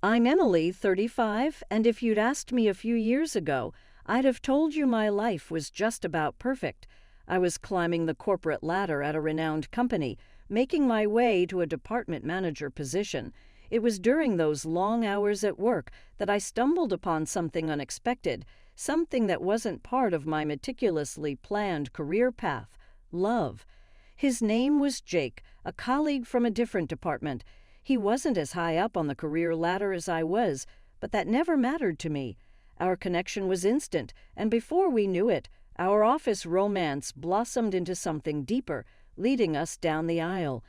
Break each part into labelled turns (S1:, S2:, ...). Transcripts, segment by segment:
S1: I'm Emily, 35, and if you'd asked me a few years ago, I'd have told you my life was just about perfect. I was climbing the corporate ladder at a renowned company, making my way to a department manager position. It was during those long hours at work that I stumbled upon something unexpected, something that wasn't part of my meticulously planned career path: love. His name was Jake, a colleague from a different department. He wasn't as high up on the career ladder as I was, but that never mattered to me. Our connection was instant, and before we knew it, our office romance blossomed into something deeper, leading us down the aisle.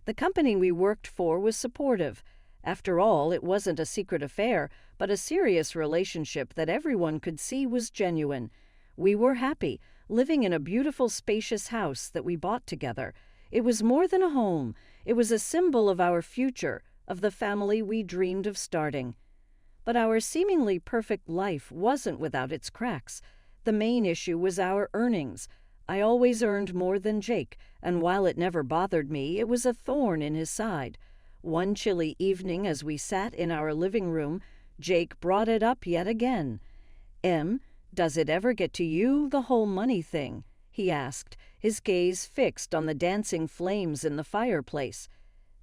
S1: The company we worked for was supportive. After all, it wasn't a secret affair, but a serious relationship that everyone could see was genuine. We were happy, living in a beautiful, spacious house that we bought together. It was more than a home. It was a symbol of our future, of the family we dreamed of starting. But our seemingly perfect life wasn't without its cracks. The main issue was our earnings. I always earned more than Jake, and while it never bothered me, it was a thorn in his side. One chilly evening, as we sat in our living room, Jake brought it up yet again. "Em, does it ever get to you, the whole money thing?" he asked, his gaze fixed on the dancing flames in the fireplace.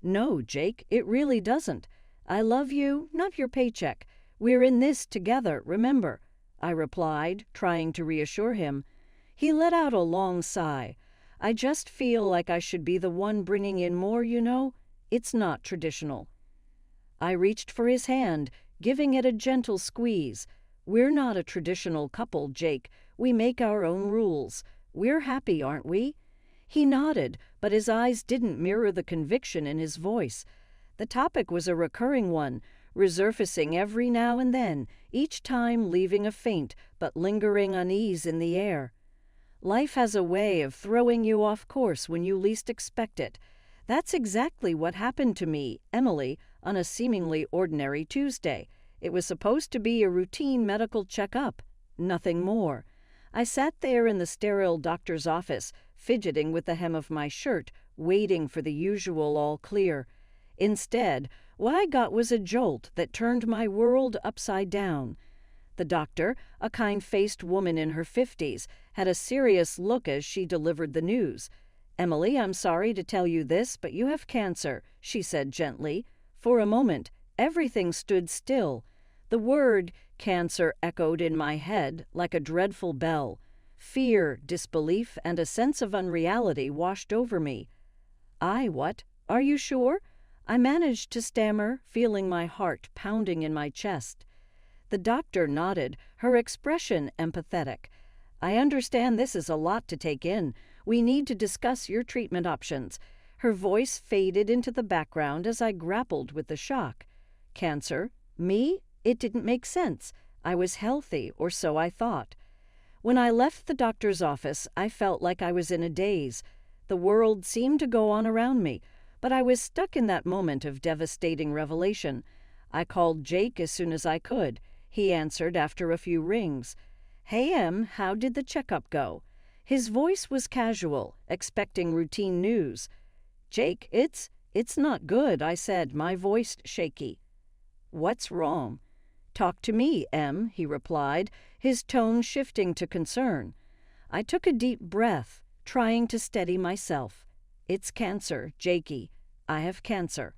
S1: "No, Jake, it really doesn't. I love you, not your paycheck. We're in this together, remember," I replied, trying to reassure him. He let out a long sigh. "I just feel like I should be the one bringing in more, you know. It's not traditional." I reached for his hand, giving it a gentle squeeze. "We're not a traditional couple, Jake. We make our own rules. We're happy, aren't we?" He nodded, but his eyes didn't mirror the conviction in his voice. The topic was a recurring one, resurfacing every now and then, each time leaving a faint but lingering unease in the air. Life has a way of throwing you off course when you least expect it. That's exactly what happened to me, Emily, on a seemingly ordinary Tuesday. It was supposed to be a routine medical checkup, nothing more. I sat there in the sterile doctor's office, fidgeting with the hem of my shirt, waiting for the usual all clear. Instead, what I got was a jolt that turned my world upside down. The doctor, a kind-faced woman in her 50s, had a serious look as she delivered the news. "Emily, I'm sorry to tell you this, but you have cancer," she said gently. For a moment, everything stood still. The word cancer echoed in my head like a dreadful bell. Fear, disbelief, and a sense of unreality washed over me. What? Are you sure?" I managed to stammer, feeling my heart pounding in my chest. The doctor nodded, her expression empathetic. "I understand this is a lot to take in. We need to discuss your treatment options." Her voice faded into the background as I grappled with the shock. Cancer? Me? It didn't make sense. I was healthy, or so I thought. When I left the doctor's office, I felt like I was in a daze. The world seemed to go on around me, but I was stuck in that moment of devastating revelation. I called Jake as soon as I could. He answered after a few rings. "Hey, Em, how did the checkup go?" His voice was casual, expecting routine news. "Jake, it's not good," I said, my voice shaky. "What's wrong?" "Talk to me, Em," he replied, his tone shifting to concern. I took a deep breath, trying to steady myself. "It's cancer, Jakey. I have cancer."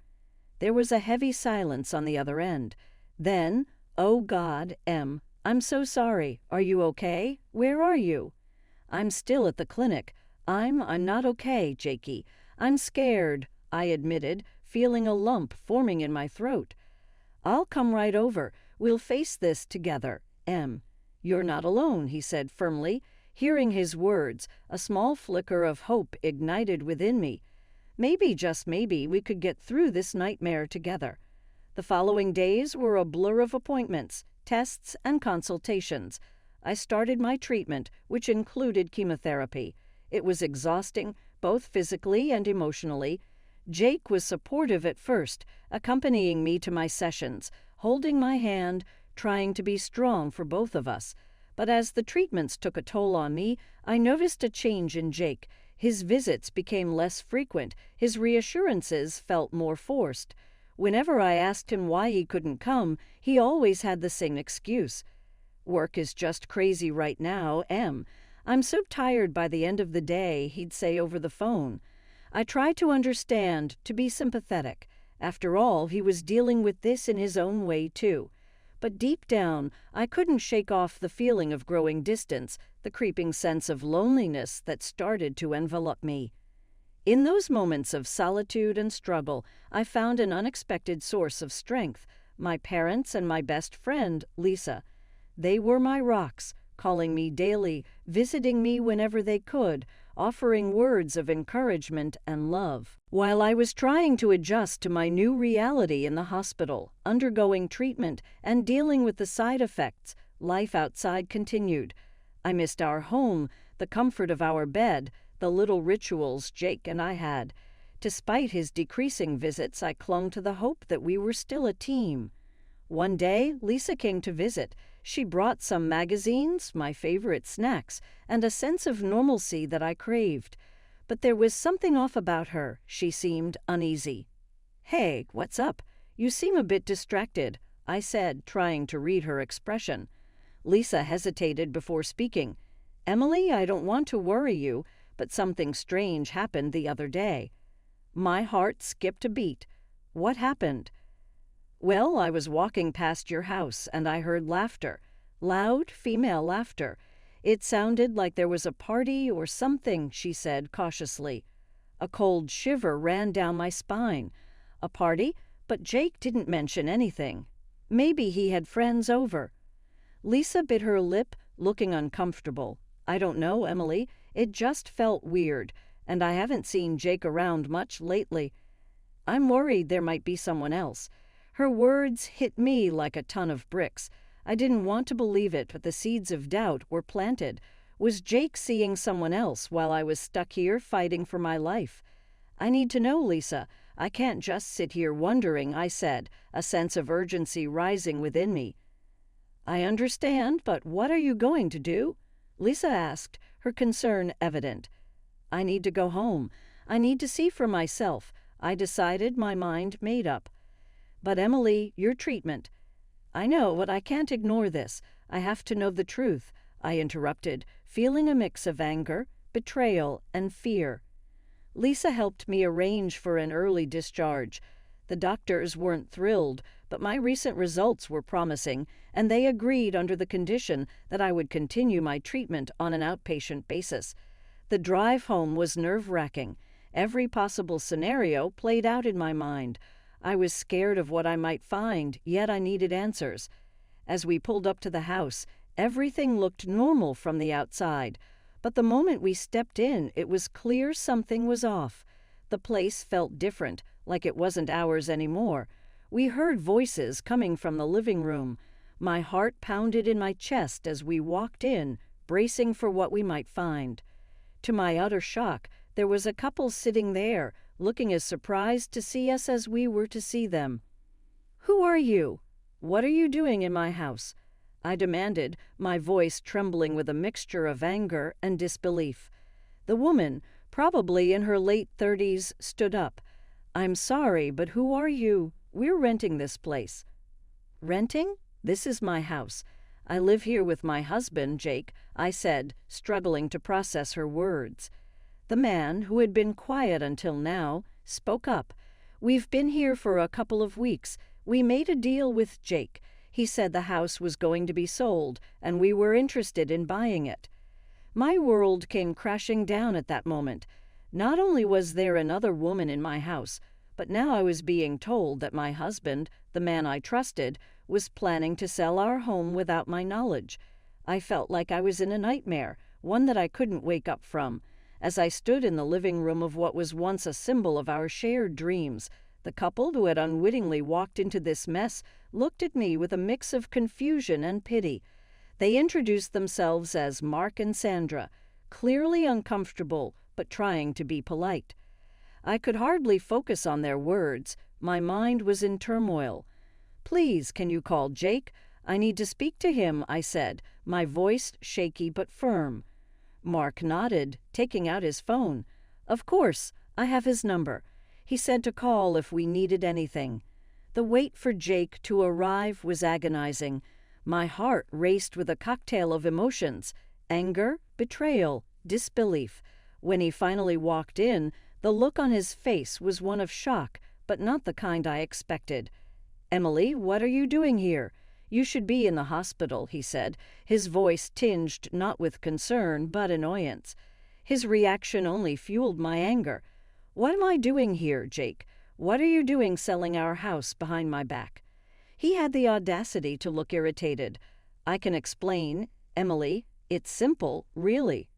S1: There was a heavy silence on the other end. Then, "Oh God, Em, I'm so sorry. Are you okay? Where are you?" "I'm still at the clinic. I'm not okay, Jakey. I'm scared," I admitted, feeling a lump forming in my throat. "I'll come right over. We'll face this together, Em." "You're not alone," he said firmly. Hearing his words, a small flicker of hope ignited within me. Maybe, just maybe, we could get through this nightmare together. The following days were a blur of appointments, tests, and consultations. I started my treatment, which included chemotherapy. It was exhausting, both physically and emotionally. Jake was supportive at first, accompanying me to my sessions, holding my hand, trying to be strong for both of us. But as the treatments took a toll on me, I noticed a change in Jake. His visits became less frequent, his reassurances felt more forced. Whenever I asked him why he couldn't come, he always had the same excuse. "Work is just crazy right now, I'm so tired by the end of the day," he'd say over the phone. I tried to understand, to be sympathetic. After all, he was dealing with this in his own way, too. But deep down, I couldn't shake off the feeling of growing distance, the creeping sense of loneliness that started to envelop me. In those moments of solitude and struggle, I found an unexpected source of strength: my parents and my best friend, Lisa. They were my rocks, calling me daily, visiting me whenever they could, offering words of encouragement and love. While I was trying to adjust to my new reality in the hospital, undergoing treatment, and dealing with the side effects, life outside continued. I missed our home, the comfort of our bed, the little rituals Jake and I had. Despite his decreasing visits, I clung to the hope that we were still a team. One day, Lisa came to visit. She brought some magazines, my favorite snacks, and a sense of normalcy that I craved. But there was something off about her. She seemed uneasy. "Hey, what's up? You seem a bit distracted," I said, trying to read her expression. Lisa hesitated before speaking. "Emily, I don't want to worry you, but something strange happened the other day." My heart skipped a beat. "What happened?" "Well, I was walking past your house and I heard laughter. Loud female laughter. It sounded like there was a party or something," she said cautiously. A cold shiver ran down my spine. A party? But Jake didn't mention anything. Maybe he had friends over. Lisa bit her lip, looking uncomfortable. "I don't know, Emily. It just felt weird, and I haven't seen Jake around much lately. I'm worried there might be someone else." Her words hit me like a ton of bricks. I didn't want to believe it, but the seeds of doubt were planted. Was Jake seeing someone else while I was stuck here fighting for my life? "I need to know, Lisa. I can't just sit here wondering," I said, a sense of urgency rising within me. "I understand, but what are you going to do?" Lisa asked, her concern evident. "I need to go home. I need to see for myself." I decided, my mind made up. "But Emily, your treatment—" "I know, but I can't ignore this. I have to know the truth," I interrupted, feeling a mix of anger, betrayal, and fear. Lisa helped me arrange for an early discharge. The doctors weren't thrilled, but my recent results were promising, and they agreed under the condition that I would continue my treatment on an outpatient basis. The drive home was nerve-wracking. Every possible scenario played out in my mind. I was scared of what I might find, yet I needed answers. As we pulled up to the house, everything looked normal from the outside. But the moment we stepped in, it was clear something was off. The place felt different, like it wasn't ours anymore. We heard voices coming from the living room. My heart pounded in my chest as we walked in, bracing for what we might find. To my utter shock, there was a couple sitting there, looking as surprised to see us as we were to see them. "Who are you? What are you doing in my house?" I demanded, my voice trembling with a mixture of anger and disbelief. The woman, probably in her late 30s, stood up. "I'm sorry, but who are you? We're renting this place." "Renting? This is my house. I live here with my husband, Jake," I said, struggling to process her words. The man, who had been quiet until now, spoke up. "We've been here for a couple of weeks. We made a deal with Jake. He said the house was going to be sold, and we were interested in buying it." My world came crashing down at that moment. Not only was there another woman in my house, but now I was being told that my husband, the man I trusted, was planning to sell our home without my knowledge. I felt like I was in a nightmare, one that I couldn't wake up from. As I stood in the living room of what was once a symbol of our shared dreams, the couple who had unwittingly walked into this mess looked at me with a mix of confusion and pity. They introduced themselves as Mark and Sandra, clearly uncomfortable but trying to be polite. I could hardly focus on their words. My mind was in turmoil. "Please, can you call Jake? I need to speak to him," I said, my voice shaky but firm. Mark nodded, taking out his phone. "Of course, I have his number. He said to call if we needed anything." The wait for Jake to arrive was agonizing. My heart raced with a cocktail of emotions: anger, betrayal, disbelief. When he finally walked in, the look on his face was one of shock, but not the kind I expected. "Emily, what are you doing here? You should be in the hospital," he said, his voice tinged not with concern but annoyance. His reaction only fueled my anger. "What am I doing here, Jake? What are you doing selling our house behind my back?" He had the audacity to look irritated. "I can explain, Emily. It's simple, really."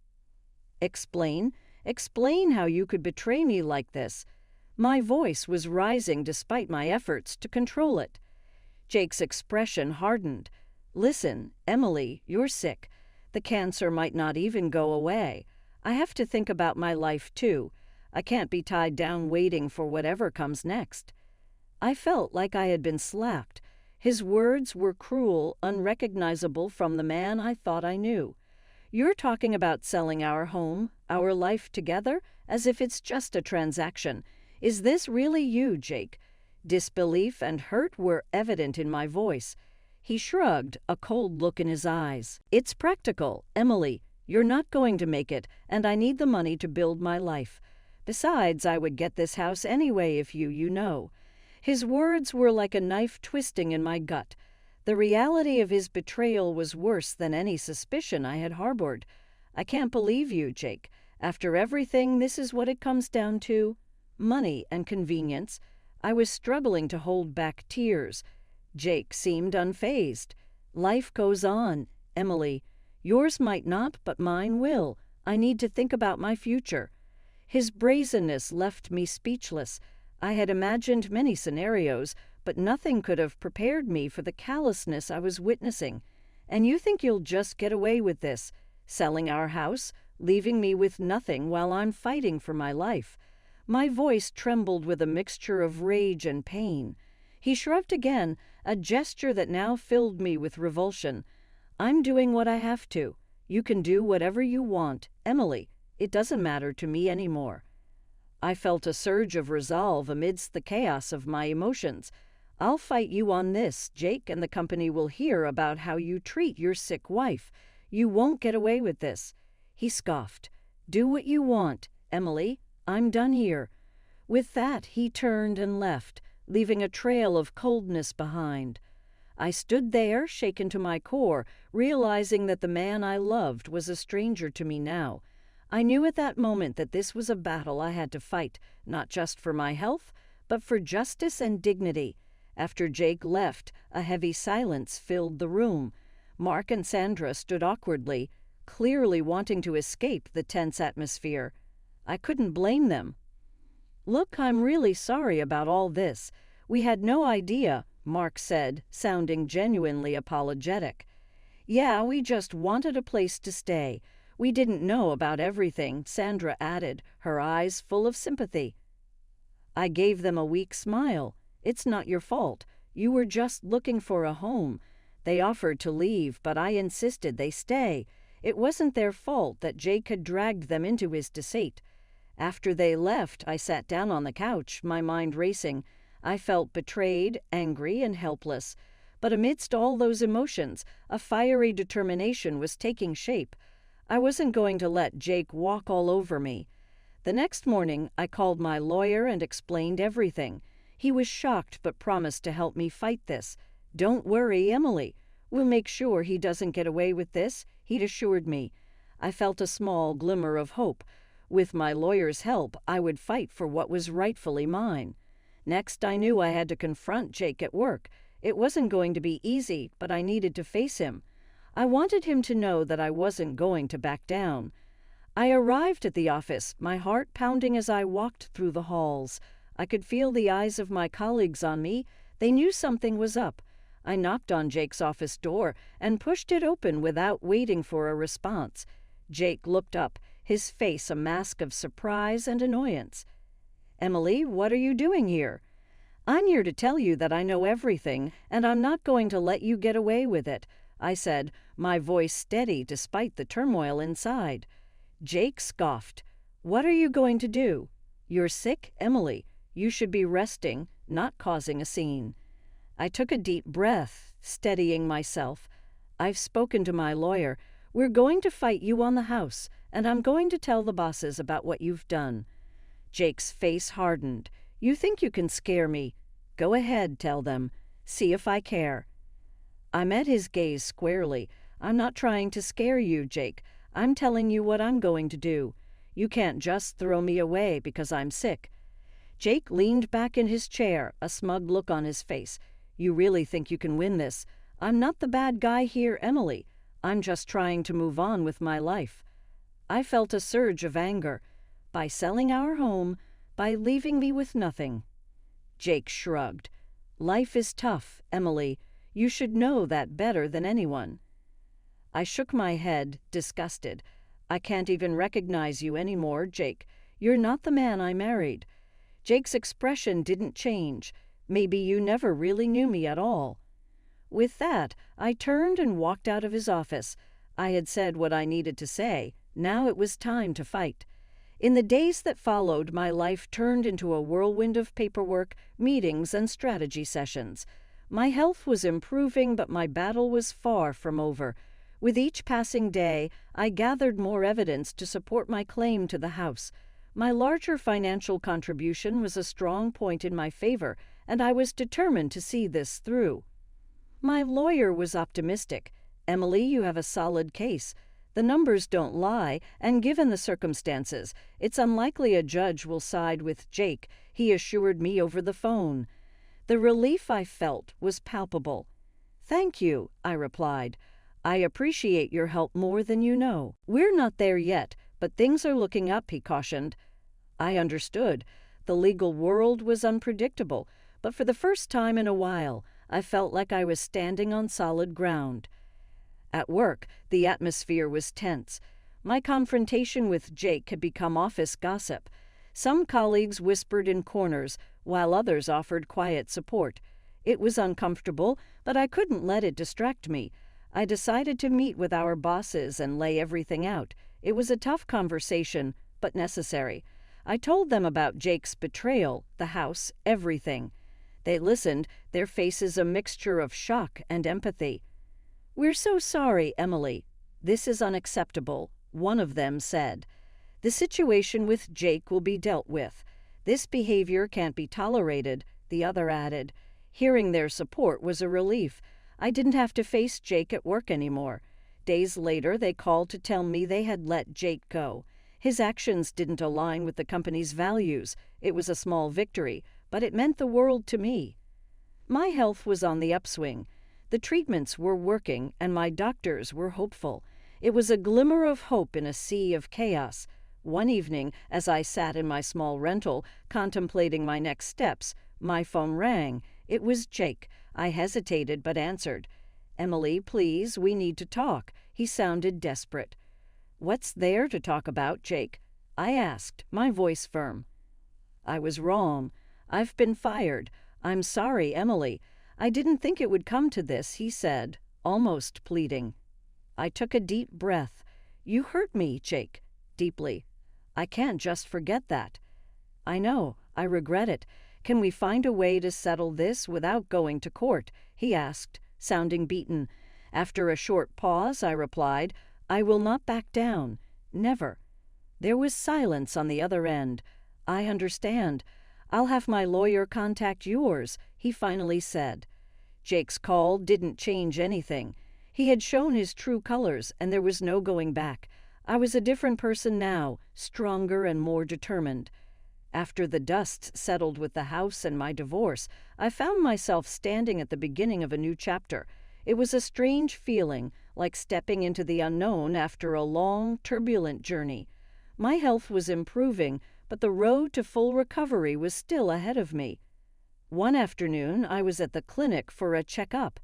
S1: "Explain? Explain how you could betray me like this." My voice was rising despite my efforts to control it. Jake's expression hardened. "Listen, Emily, you're sick. The cancer might not even go away. I have to think about my life, too. I can't be tied down waiting for whatever comes next." I felt like I had been slapped. His words were cruel, unrecognizable from the man I thought I knew. "You're talking about selling our home, our life together, as if it's just a transaction. Is this really you, Jake?" Disbelief and hurt were evident in my voice. He shrugged, a cold look in his eyes. "It's practical, Emily. You're not going to make it, and I need the money to build my life. Besides, I would get this house anyway if you know." His words were like a knife twisting in my gut. The reality of his betrayal was worse than any suspicion I had harbored. "I can't believe you, Jake. After everything, this is what it comes down to? Money and convenience." I was struggling to hold back tears. Jake seemed unfazed. "Life goes on, Emily. Yours might not, but mine will. I need to think about my future." His brazenness left me speechless. I had imagined many scenarios, but nothing could have prepared me for the callousness I was witnessing. "And you think you'll just get away with this, selling our house, leaving me with nothing while I'm fighting for my life?" My voice trembled with a mixture of rage and pain. He shrugged again, a gesture that now filled me with revulsion. "I'm doing what I have to. You can do whatever you want, Emily. It doesn't matter to me anymore." I felt a surge of resolve amidst the chaos of my emotions. "I'll fight you on this. Jake and the company will hear about how you treat your sick wife. You won't get away with this." He scoffed. "Do what you want, Emily. I'm done here." With that, he turned and left, leaving a trail of coldness behind. I stood there, shaken to my core, realizing that the man I loved was a stranger to me now. I knew at that moment that this was a battle I had to fight, not just for my health, but for justice and dignity. After Jake left, a heavy silence filled the room. Mark and Sandra stood awkwardly, clearly wanting to escape the tense atmosphere. I couldn't blame them. "Look, I'm really sorry about all this. We had no idea," Mark said, sounding genuinely apologetic. "Yeah, we just wanted a place to stay. We didn't know about everything," Sandra added, her eyes full of sympathy. I gave them a weak smile. "It's not your fault. You were just looking for a home. They offered to leave, but I insisted they stay. It wasn't their fault that Jake had dragged them into his deceit." After they left, I sat down on the couch, my mind racing. I felt betrayed, angry, and helpless. But amidst all those emotions, a fiery determination was taking shape. I wasn't going to let Jake walk all over me. The next morning, I called my lawyer and explained everything. He was shocked but promised to help me fight this. "Don't worry, Emily. We'll make sure he doesn't get away with this," he'd assured me. I felt a small glimmer of hope. With my lawyer's help, I would fight for what was rightfully mine. Next, I knew I had to confront Jake at work. It wasn't going to be easy, but I needed to face him. I wanted him to know that I wasn't going to back down. I arrived at the office, my heart pounding as I walked through the halls. I could feel the eyes of my colleagues on me. They knew something was up. I knocked on Jake's office door and pushed it open without waiting for a response. Jake looked up, his face a mask of surprise and annoyance. "Emily, what are you doing here?" "I'm here to tell you that I know everything, and I'm not going to let you get away with it," I said, my voice steady despite the turmoil inside. Jake scoffed. "What are you going to do? You're sick, Emily. You should be resting, not causing a scene." I took a deep breath, steadying myself. I've spoken to my lawyer. We're going to fight you on the house, and I'm going to tell the bosses about what you've done. Jake's face hardened. You think you can scare me? Go ahead, tell them. See if I care. I met his gaze squarely. I'm not trying to scare you, Jake. I'm telling you what I'm going to do. You can't just throw me away because I'm sick. Jake leaned back in his chair, a smug look on his face. You really think you can win this? I'm not the bad guy here, Emily. I'm just trying to move on with my life. I felt a surge of anger. By selling our home, by leaving me with nothing. Jake shrugged. Life is tough, Emily. You should know that better than anyone. I shook my head, disgusted. I can't even recognize you anymore, Jake. You're not the man I married. Jake's expression didn't change. Maybe you never really knew me at all. With that, I turned and walked out of his office. I had said what I needed to say. Now it was time to fight. In the days that followed, my life turned into a whirlwind of paperwork, meetings, and strategy sessions. My health was improving, but my battle was far from over. With each passing day, I gathered more evidence to support my claim to the house. My larger financial contribution was a strong point in my favor, and I was determined to see this through. My lawyer was optimistic. Emily, you have a solid case. The numbers don't lie, and given the circumstances, it's unlikely a judge will side with Jake, he assured me over the phone. The relief I felt was palpable. Thank you, I replied. I appreciate your help more than you know. We're not there yet, but things are looking up, he cautioned. I understood. The legal world was unpredictable, but for the first time in a while, I felt like I was standing on solid ground. At work, the atmosphere was tense. My confrontation with Jake had become office gossip. Some colleagues whispered in corners, while others offered quiet support. It was uncomfortable, but I couldn't let it distract me. I decided to meet with our bosses and lay everything out. It was a tough conversation, but necessary. I told them about Jake's betrayal, the house, everything. They listened, their faces a mixture of shock and empathy. We're so sorry, Emily. This is unacceptable, one of them said. The situation with Jake will be dealt with. This behavior can't be tolerated, the other added. Hearing their support was a relief. I didn't have to face Jake at work anymore. Days later, they called to tell me they had let Jake go. His actions didn't align with the company's values. It was a small victory, but it meant the world to me. My health was on the upswing. The treatments were working, and my doctors were hopeful. It was a glimmer of hope in a sea of chaos. One evening, as I sat in my small rental, contemplating my next steps, my phone rang. It was Jake. I hesitated but answered. Emily, please, we need to talk. He sounded desperate. What's there to talk about, Jake? I asked, my voice firm. I was wrong. I've been fired. I'm sorry, Emily. I didn't think it would come to this, he said, almost pleading. I took a deep breath. You hurt me, Jake, deeply. I can't just forget that. I know. I regret it. Can we find a way to settle this without going to court? He asked, sounding beaten. After a short pause, I replied, I will not back down. Never. There was silence on the other end. I understand. I'll have my lawyer contact yours, he finally said. Jake's call didn't change anything. He had shown his true colors, and there was no going back. I was a different person now, stronger and more determined. After the dust settled with the house and my divorce, I found myself standing at the beginning of a new chapter. It was a strange feeling, like stepping into the unknown after a long, turbulent journey. My health was improving, but the road to full recovery was still ahead of me. One afternoon, I was at the clinic for a checkup.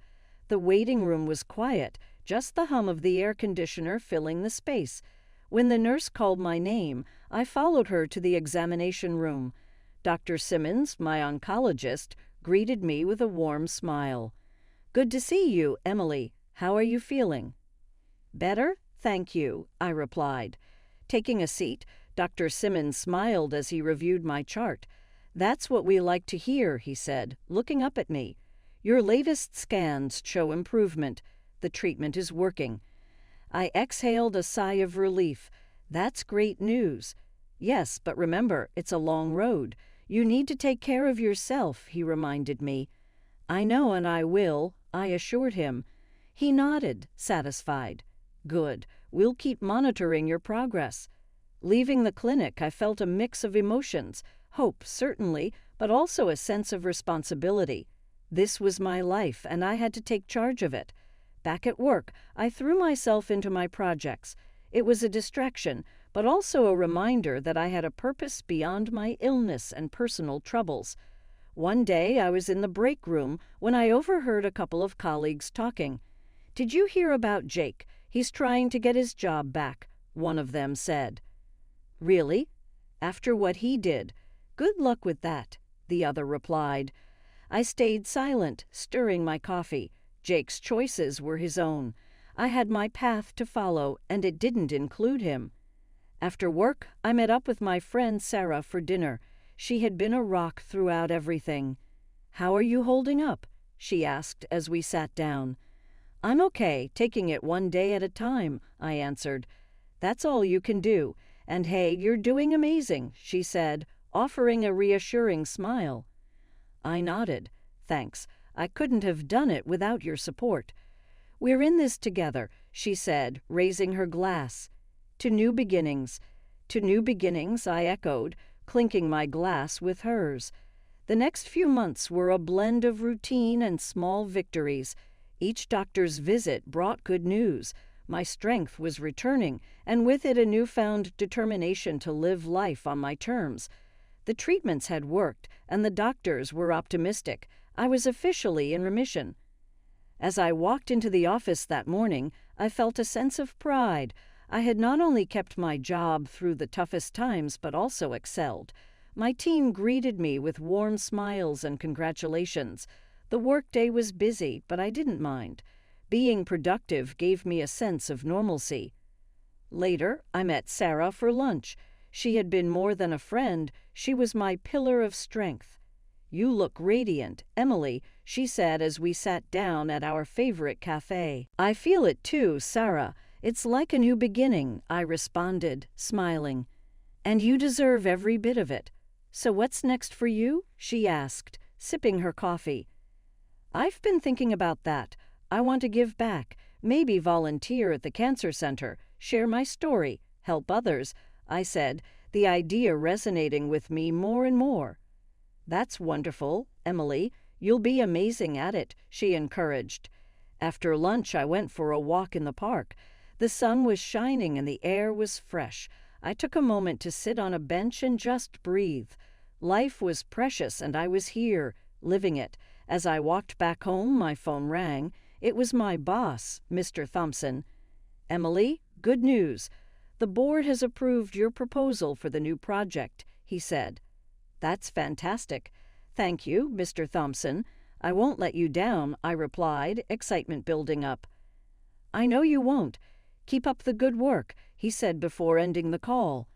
S1: The waiting room was quiet, just the hum of the air conditioner filling the space. When the nurse called my name, I followed her to the examination room. Dr. Simmons, my oncologist, greeted me with a warm smile. Good to see you, Emily. How are you feeling? Better, thank you, I replied. Taking a seat, Dr. Simmons smiled as he reviewed my chart. That's what we like to hear, he said, looking up at me. Your latest scans show improvement. The treatment is working." I exhaled a sigh of relief. That's great news. "Yes, but remember, it's a long road. You need to take care of yourself," he reminded me. "I know, and I will," I assured him. He nodded, satisfied. "Good. We'll keep monitoring your progress." Leaving the clinic, I felt a mix of emotions. Hope, certainly, but also a sense of responsibility. This was my life, and I had to take charge of it. Back at work, I threw myself into my projects. It was a distraction, but also a reminder that I had a purpose beyond my illness and personal troubles. One day, I was in the break room when I overheard a couple of colleagues talking. "Did you hear about Jake? He's trying to get his job back," one of them said. "Really? After what he did? Good luck with that," the other replied. I stayed silent, stirring my coffee. Jake's choices were his own. I had my path to follow, and it didn't include him. After work, I met up with my friend Sarah for dinner. She had been a rock throughout everything. "How are you holding up?" she asked as we sat down. "I'm okay, taking it one day at a time," I answered. "That's all you can do. And hey, you're doing amazing," she said, offering a reassuring smile. I nodded. "Thanks. I couldn't have done it without your support." "We're in this together," she said, raising her glass. "To new beginnings." "To new beginnings," I echoed, clinking my glass with hers. The next few months were a blend of routine and small victories. Each doctor's visit brought good news. My strength was returning, and with it a newfound determination to live life on my terms. The treatments had worked, and the doctors were optimistic. I was officially in remission. As I walked into the office that morning, I felt a sense of pride. I had not only kept my job through the toughest times, but also excelled. My team greeted me with warm smiles and congratulations. The workday was busy, but I didn't mind. Being productive gave me a sense of normalcy. Later, I met Sarah for lunch. She had been more than a friend. She was my pillar of strength. "You look radiant, Emily," she said as we sat down at our favorite cafe. "I feel it too, Sarah. It's like a new beginning," I responded, smiling. "And you deserve every bit of it. So what's next for you?" she asked, sipping her coffee. "I've been thinking about that. I want to give back, maybe volunteer at the cancer center, share my story, help others," I said, the idea resonating with me more and more. "That's wonderful, Emily. You'll be amazing at it," she encouraged. After lunch, I went for a walk in the park. The sun was shining and the air was fresh. I took a moment to sit on a bench and just breathe. Life was precious, and I was here, living it. As I walked back home, my phone rang. It was my boss, Mr. Thompson. "Emily, good news. The board has approved your proposal for the new project," he said. "That's fantastic. Thank you, Mr. Thompson. I won't let you down," I replied, excitement building up. "I know you won't. Keep up the good work," he said before ending the call.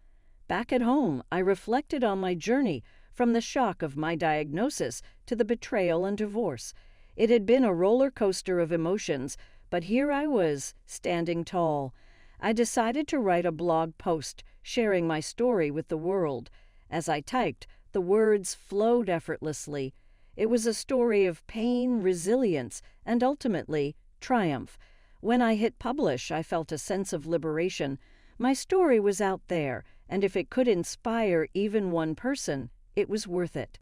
S1: Back at home, I reflected on my journey from the shock of my diagnosis to the betrayal and divorce. It had been a roller coaster of emotions, but here I was, standing tall. I decided to write a blog post, sharing my story with the world. As I typed, the words flowed effortlessly. It was a story of pain, resilience, and ultimately, triumph. When I hit publish, I felt a sense of liberation. My story was out there, and if it could inspire even one person, it was worth it.